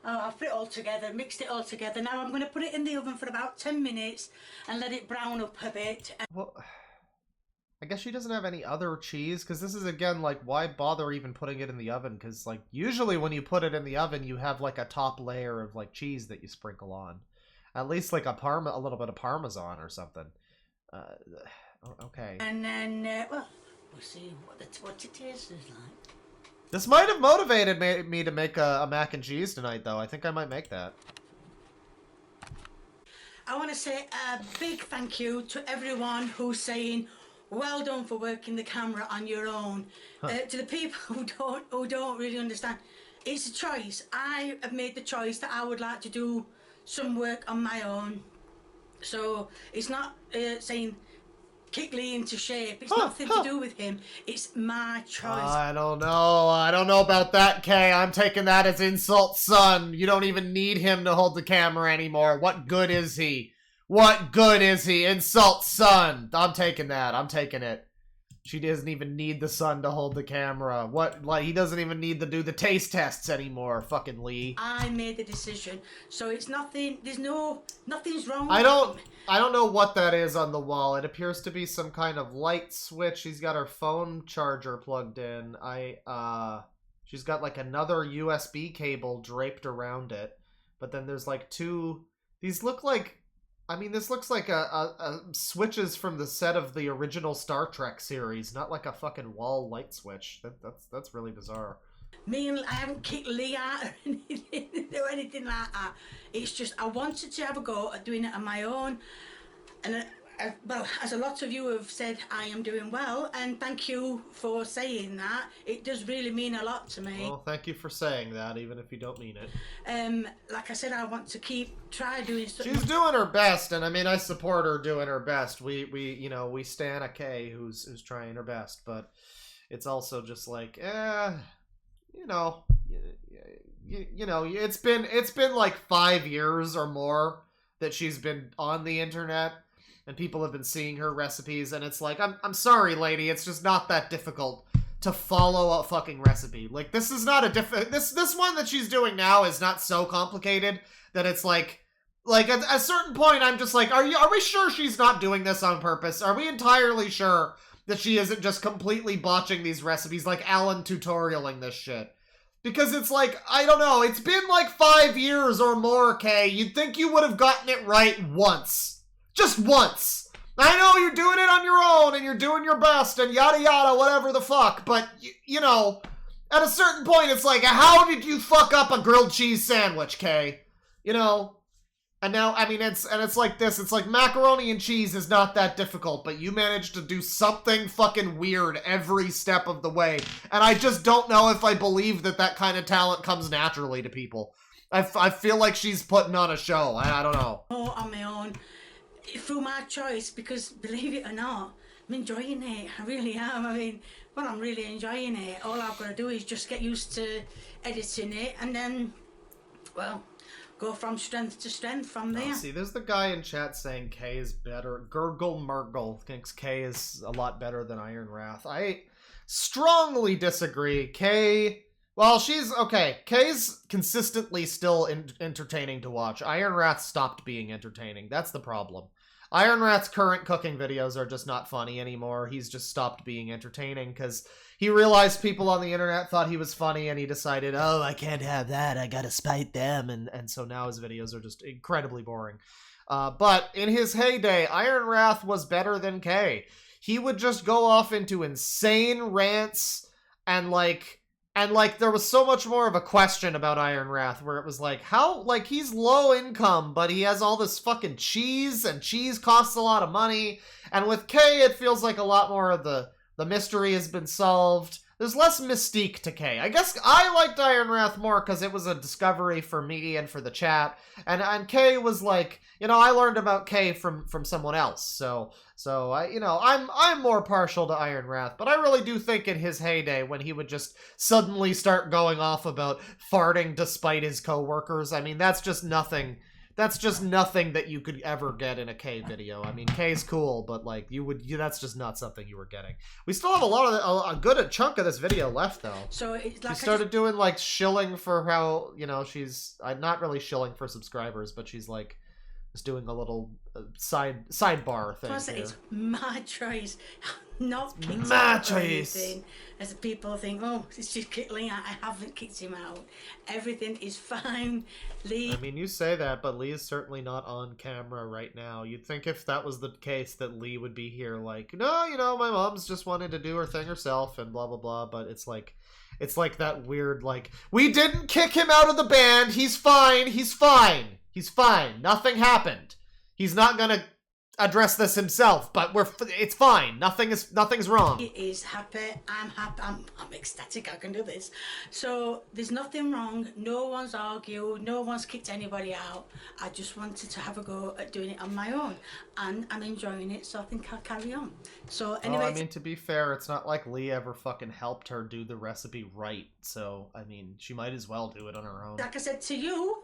I've put it all together, mixed it all together. Now I'm going to put it in the oven for about 10 minutes and let it brown up a bit. Well, I guess she doesn't have any other cheese, because this is, again, like, why bother even putting it in the oven? Because, like, usually when you put it in the oven, you have, like, a top layer of, like, cheese that you sprinkle on. At least, like, a little bit of Parmesan or something. Okay. And then, well, we'll see what it tastes like. This might have motivated me to make a mac and cheese tonight, though. I think I might make that. I want to say a big thank you to everyone who's saying, well done for working the camera on your own. To the people who don't really understand, it's a choice. I have made the choice that I would like to do some work on my own. So it's not saying kick Lee into shape. It's nothing to do with him. It's my choice. I don't know. I don't know about that, Kay. I'm taking that as insult son. You don't even need him to hold the camera anymore. What good is he? What good is he? Insult son. I'm taking that. I'm taking it. She doesn't even need the son to hold the camera. What? Like, he doesn't even need to do the taste tests anymore, fucking Lee. I made the decision. So it's nothing, nothing's wrong. I don't know what that is on the wall. It appears to be some kind of light switch. She's got her phone charger plugged in. She's got like another USB cable draped around it. But then there's like 2, these look like, I mean, this looks like a switches from the set of the original Star Trek series, not like a fucking wall light switch. That's really bizarre. Me and I haven't kicked Lee out or anything like that. It's just I wanted to have a go at doing it on my own, and well, as a lot of you have said, I am doing well, and thank you for saying that. It does really mean a lot to me. Well, thank you for saying that, even if you don't mean it. Like I said, I want to try doing something. She's doing her best, and I mean, I support her doing her best. We stan a Kay who's trying her best, but it's also just like, it's been like 5 years or more that she's been on the internet, and people have been seeing her recipes, and it's like, I'm sorry, lady, it's just not that difficult to follow a fucking recipe. Like, this is not this one that she's doing now is not so complicated that it's like at a certain point, I'm just like, are we sure she's not doing this on purpose? Are we entirely sure that she isn't just completely botching these recipes, like Alan tutorialing this shit? Because it's like, I don't know, it's been like 5 years or more, Kay. You'd think you would have gotten it right once. Just once. I know you're doing it on your own and you're doing your best and yada yada, whatever the fuck, but, you know, at a certain point, it's like, how did you fuck up a grilled cheese sandwich, Kay? you know, and now, I mean, it's like this. It's like macaroni and cheese is not that difficult, but you managed to do something fucking weird every step of the way. And I just don't know if I believe that that kind of talent comes naturally to people. I feel like she's putting on a show. I don't know. Oh, on my own. Through my choice, because believe it or not, I'm enjoying it. I really am. I mean, well, I'm really enjoying it. All I've got to do is just get used to editing it and then, well, go from strength to strength from there. See, there's the guy in chat saying Kay is better. Gurgle Murgle thinks Kay is a lot better than Iron Wrath. I strongly disagree. Kay, well, she's okay. Kay's consistently still entertaining to watch. Iron Wrath stopped being entertaining. That's the problem. Iron Wrath's current cooking videos are just not funny anymore. He's just stopped being entertaining because he realized people on the internet thought he was funny and he decided, oh, I can't have that. I gotta spite them. And so now his videos are just incredibly boring. But in his heyday, Iron Wrath was better than Kay. He would just go off into insane rants and there was so much more of a question about Iron Wrath where it was like, how, like, he's low income, but he has all this fucking cheese, and cheese costs a lot of money. And with Kay, it feels like a lot more of the mystery has been solved. There's less mystique to Kay. I guess I liked Iron Wrath more because it was a discovery for me and for the chat. And Kay was like, you know, I learned about Kay from someone else. So I, you know, I'm more partial to Iron Wrath, but I really do think in his heyday when he would just suddenly start going off about farting despite his coworkers, I mean, that's just nothing. That's just nothing that you could ever get in a Kay video. I mean, Kay's cool, but like that's just not something you were getting. We still have a good chunk of this video left though. So it's like she started doing like shilling for how, you know, she's not really shilling for subscribers, but she's like just doing a little sidebar thing. Plus, it's my choice, not kicked my out or choice. anything. As people think, oh, it's just kicked Lee out. I haven't kicked him out. Everything is fine. Lee. I mean, you say that, but Lee is certainly not on camera right now. You'd think if that was the case that Lee would be here like, no, you know, my mom's just wanted to do her thing herself and blah, blah, blah. But it's like that weird, like, we didn't kick him out of the band. He's fine. He's fine. He's fine. Nothing happened. He's not gonna address this himself, but it's fine. Nothing's wrong. He is happy. I'm happy. I'm ecstatic. I can do this. So there's nothing wrong. No one's argued. No one's kicked anybody out. I just wanted to have a go at doing it on my own, and I'm enjoying it. So I think I'll carry on. So anyway, I mean, to be fair, it's not like Lee ever fucking helped her do the recipe right. So I mean, she might as well do it on her own. like I said to you,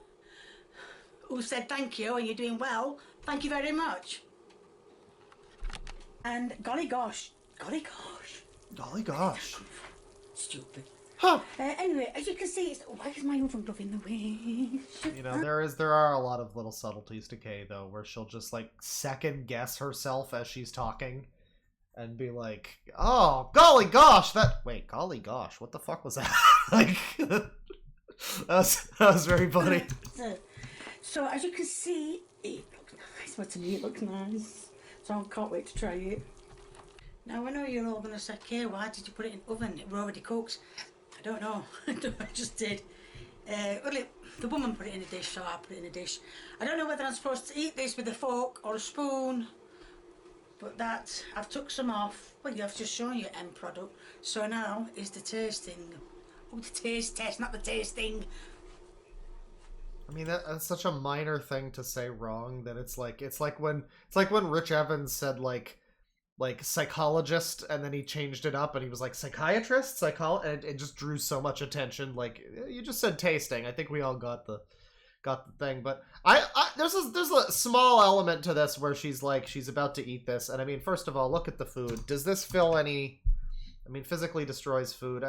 who said thank you and you're doing well. Thank you very much. And golly gosh. Stupid. Huh. Anyway, as you can see, why is my oven glove in the way? You know, there are a lot of little subtleties to Kay, though, where she'll just, like, second guess herself as she's talking and be like, oh, golly gosh, wait, golly gosh, what the fuck was that? Like, that was very funny. So, as you can see, it looks nice, but to me it looks nice. So I can't wait to try it. Now I know you're all going to say, Kay, why did you put it in the oven? It already cooks. I don't know. I just did. Well, the woman put it in a dish, so I put it in a dish. I don't know whether I'm supposed to eat this with a fork or a spoon, but that, I've took some off. Well, I've just shown you end product. So now is the tasting. Oh, the taste test, not the tasting. I mean, that's such a minor thing to say wrong that it's like when Rich Evans said like psychologist and then he changed it up and he was like psychiatrist, and it just drew so much attention. Like, you just said tasting. I think we all got the thing, but there's a small element to this where she's about to eat this, and I mean, first of all, look at the food. Does this fill any? I mean, physically destroys food.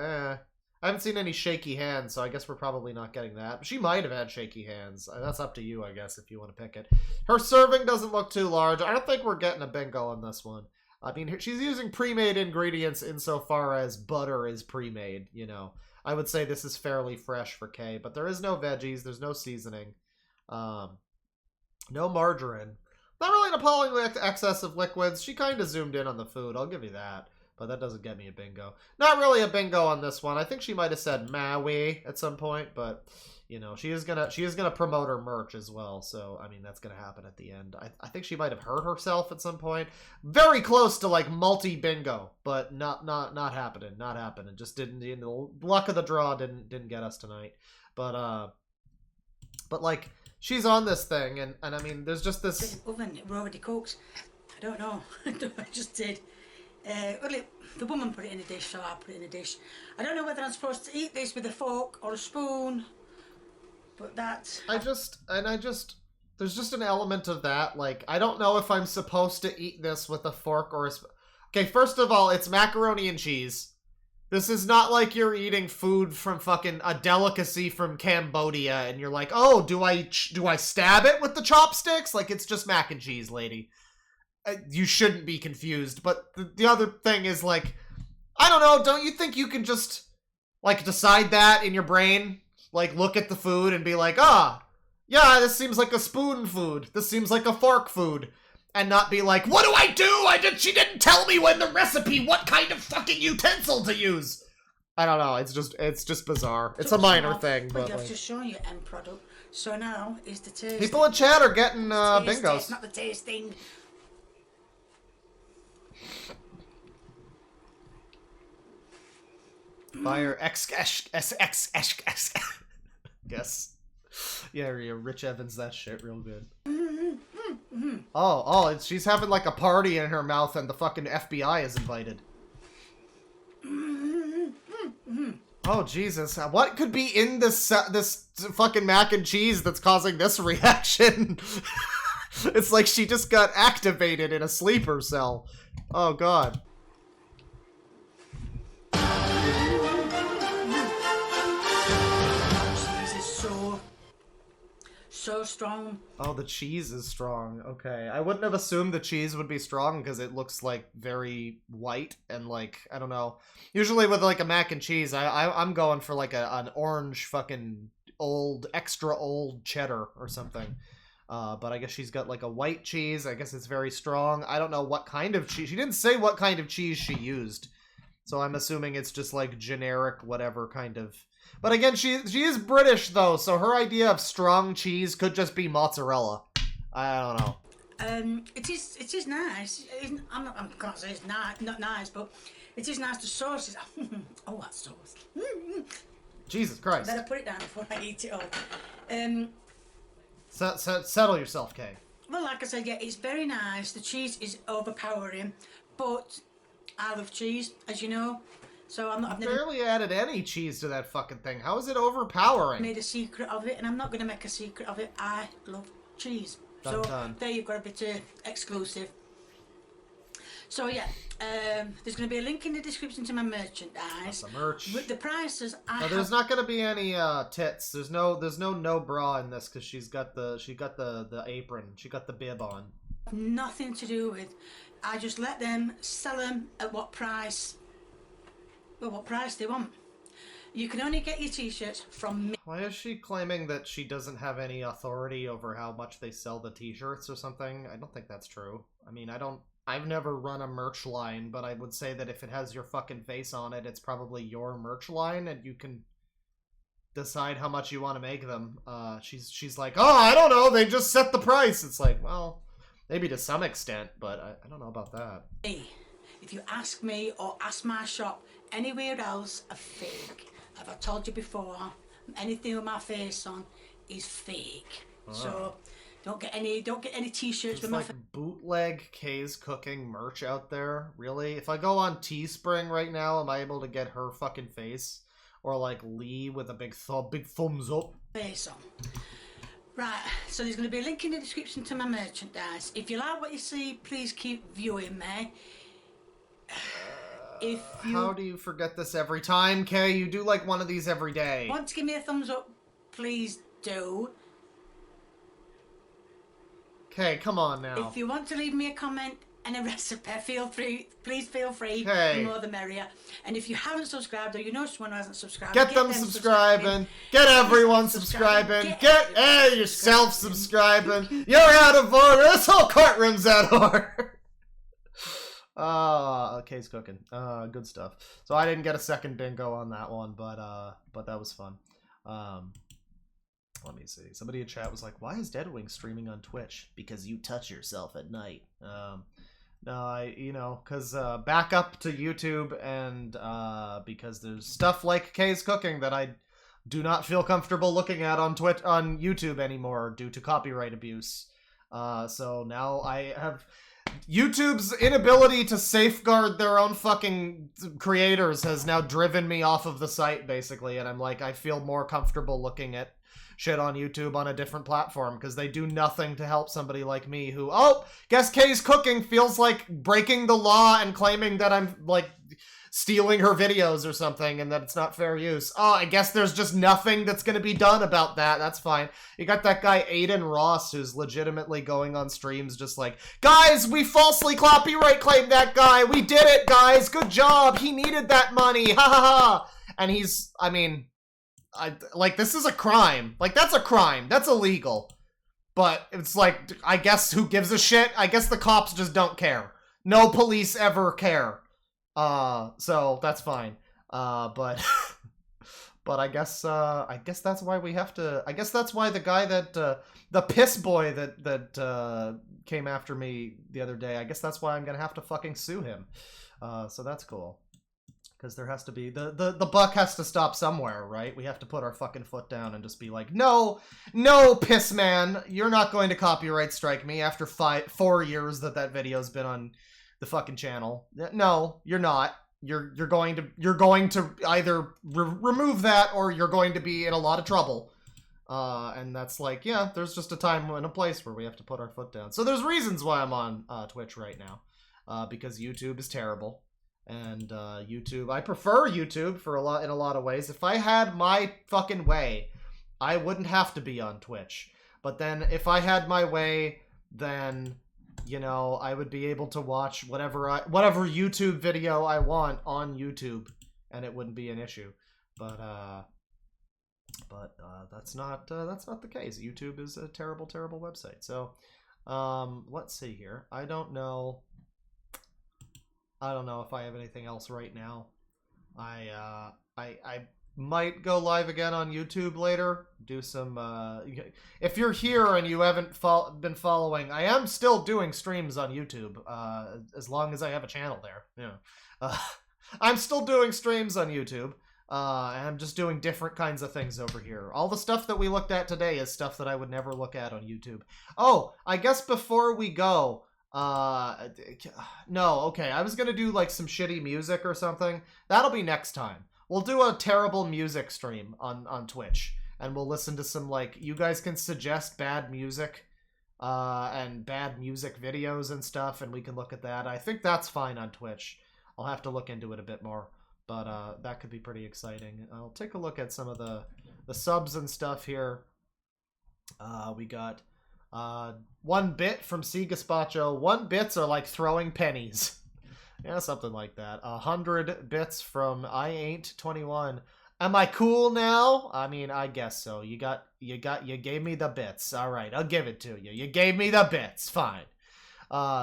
I haven't seen any shaky hands, so I guess we're probably not getting that. But she might have had shaky hands. That's up to you, I guess, if you want to pick it. Her serving doesn't look too large. I don't think we're getting a bingo on this one. I mean, she's using pre-made ingredients insofar as butter is pre-made, you know. I would say this is fairly fresh for Kay, but there is no veggies, there's no seasoning, no margarine. Not really an appalling excess of liquids. She kind of zoomed in on the food, I'll give you that. But that doesn't get me a bingo. Not really a bingo on this one. I think she might have said Maui at some point, but, you know, she is gonna promote her merch as well. So I mean, that's gonna happen at the end. I think she might have hurt herself at some point. Very close to like multi bingo, but not happening. Not happening. Just didn't. You know, luck of the draw didn't get us tonight. But like she's on this thing, and I mean, there's just this oven. We're already cooked. I don't know. I just did. Well, the woman put it in a dish, so I put it in a dish. I don't know whether I'm supposed to eat this with a fork or a spoon, but that's... there's just an element of that, like, I don't know if I'm supposed to eat this with a fork or a spoon. Okay, first of all, it's macaroni and cheese. This is not like you're eating food from fucking a delicacy from Cambodia, and you're like, oh, do I stab it with the chopsticks? Like, it's just mac and cheese, lady. You shouldn't be confused, but the other thing is, like, I don't know, don't you think you can just, like, decide that in your brain? Like, look at the food and be like, yeah, this seems like a spoon food. This seems like a fork food. And not be like, what do I do? She didn't tell me when the recipe what kind of fucking utensil to use. I don't know, it's just bizarre. It's a minor thing, but I've just shown you end product. So now is the taste. People in chat are getting bingos. It's not the tasting. Fire X guess. Yeah, Rich Evans that shit real good. She's having like a party in her mouth and the fucking FBI is invited. Oh Jesus, what could be in this fucking mac and cheese that's causing this reaction? It's like she just got activated in a sleeper cell. Oh god. So strong. Oh, the cheese is strong. Okay. I wouldn't have assumed the cheese would be strong because it looks like very white and like, I don't know. Usually with like a mac and cheese, I'm going for like an orange fucking extra old cheddar or something. But I guess she's got like a white cheese. I guess it's very strong. I don't know what kind of cheese. She didn't say what kind of cheese she used. So I'm assuming it's just like generic whatever kind of... But again, she is British though, so her idea of strong cheese could just be mozzarella. I don't know. It is nice. I can't say it's not nice, but it is nice. The sauce is oh, that sauce. Jesus Christ! Better put it down before I eat it all. Settle yourself, Kay. Well, like I said, yeah, it's very nice. The cheese is overpowering, but I love cheese, as you know. So I've never barely added any cheese to that fucking thing. How is it overpowering? Made a secret of it, and I'm not going to make a secret of it. I love cheese. Done. There you've got a bit of exclusive. So yeah, there's going to be a link in the description to my merchandise. That's the merch. With the prices, there's not going to be any tits. There's no bra in this because she got the apron. She got the bib on. Nothing to do with. I just let them sell them at what price. Well, what price they want. You can only get your t-shirts from me. Why is she claiming that she doesn't have any authority over how much they sell the t-shirts or something? I don't think that's true. I mean, I've never run a merch line, but I would say that if it has your fucking face on it, it's probably your merch line, and you can decide how much you want to make them. She's like, oh, I don't know, they just set the price. It's like, well, maybe to some extent, but I don't know about that. Hey, if you ask me or ask my shop, anywhere else are fake. As I've told you before, anything with my face on is fake. Oh. So don't get any t-shirts with like bootleg Kay's Cooking merch out there. Really? If I go on Teespring right now, am I able to get her fucking face? Or like Lee with a big thumbs up? Face on. Right, so there's going to be a link in the description to my merchandise. If you like what you see, please keep viewing me. How do you forget this every time, Kay? You do like one of these every day. Want to give me a thumbs up? Please do. Kay, come on now. If you want to leave me a comment and a recipe, please feel free. Hey. The more the merrier. And if you haven't subscribed or you know someone who hasn't subscribed, get them subscribing. Get everyone subscribing. Get yourself subscribing. You're out of order. This whole courtroom's out of order. Kay's Cooking. Good stuff. So I didn't get a second bingo on that one, but that was fun. Let me see. Somebody in chat was like, "Why is Deadwing streaming on Twitch?" Because you touch yourself at night. No, because back up to YouTube, and because there's stuff like Kay's cooking that I do not feel comfortable looking at on YouTube anymore due to copyright abuse. So now I have YouTube's inability to safeguard their own fucking creators has now driven me off of the site, basically, and I'm like, I feel more comfortable looking at shit on YouTube on a different platform, because they do nothing to help somebody like me who, guess Kay's cooking feels like breaking the law and claiming that I'm, like, stealing her videos or something, and that it's not fair use. I guess there's just nothing that's gonna be done about that. That's fine. You got that guy Aiden Ross, who's legitimately going on streams just like, guys, we falsely copyright claimed that guy. We did it, guys. Good job. He needed that money. Ha ha ha. And he's, I mean, this is a crime. Like, that's a crime. That's illegal. But it's like, I guess who gives a shit? I guess the cops just don't care. No police ever care. So that's fine. But I guess that's why we have to, I guess that's why the guy that, the piss boy that came after me the other day, I guess that's why I'm gonna have to fucking sue him. So that's cool. Because there has to be, the buck has to stop somewhere, right? We have to put our fucking foot down and just be like, no, piss man, you're not going to copyright strike me after 4 years that video's been on the fucking channel. No, you're not. You're going to either remove that, or you're going to be in a lot of trouble. And that's like, yeah, there's just a time and a place where we have to put our foot down. So there's reasons why I'm on Twitch right now, because YouTube is terrible, and YouTube, I prefer YouTube in a lot of ways. If I had my fucking way, I wouldn't have to be on Twitch. But then if I had my way, then, you know, I would be able to watch whatever YouTube video I want on YouTube, and it wouldn't be an issue. But that's not the case. YouTube is a terrible, terrible website. So, let's see here. I don't know if I have anything else right now. I might go live again on YouTube later. Do some, if you're here and you haven't been following, I am still doing streams on YouTube, as long as I have a channel there. Yeah. I'm still doing streams on YouTube, and I'm just doing different kinds of things over here. All the stuff that we looked at today is stuff that I would never look at on YouTube. Oh, I guess before we go, no, okay, I was gonna do like some shitty music or something. That'll be next time. We'll do a terrible music stream on Twitch, and we'll listen to some, like, you guys can suggest bad music, and bad music videos and stuff, and we can look at that. I think that's fine on Twitch. I'll have to look into it a bit more, but that could be pretty exciting. I'll take a look at some of the subs and stuff here. We got 1 bit from C Gaspacho. 1 bits are like throwing pennies. Yeah, something like that. 100 bits from I Ain't 21. Am I cool now? I mean, I guess so. You gave me the bits. All right, I'll give it to you. You gave me the bits. Fine.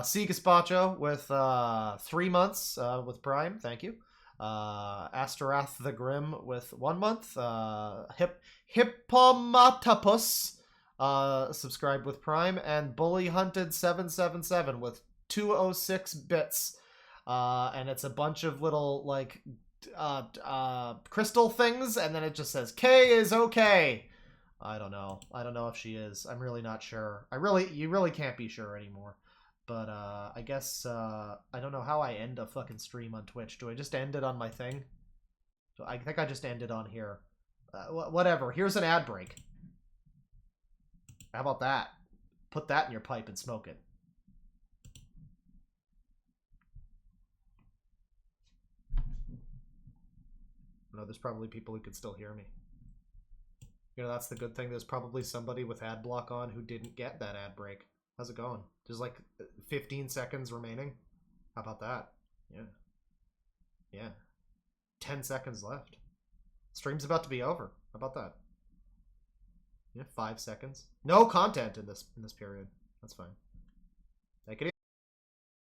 C Gaspacho with 3 months with Prime. Thank you. Asterath the Grim with 1 month. Hippomatopus subscribed with Prime, and Bully Hunted 777 with 206 bits. And it's a bunch of little, like, crystal things, and then it just says, K is okay. I don't know if she is. I'm really not sure. You really can't be sure anymore. But, I guess, I don't know how I end a fucking stream on Twitch. Do I just end it on my thing? I think I just ended on here. Whatever. Here's an ad break. How about that? Put that in your pipe and smoke it. No, there's probably people who could still hear me. You know, that's the good thing. There's probably somebody with ad block on who didn't get that ad break. How's it going? There's like 15 seconds remaining. How about that? Yeah. Yeah. 10 seconds left. Stream's about to be over. How about that? Yeah, 5 seconds. No content in this period. That's fine.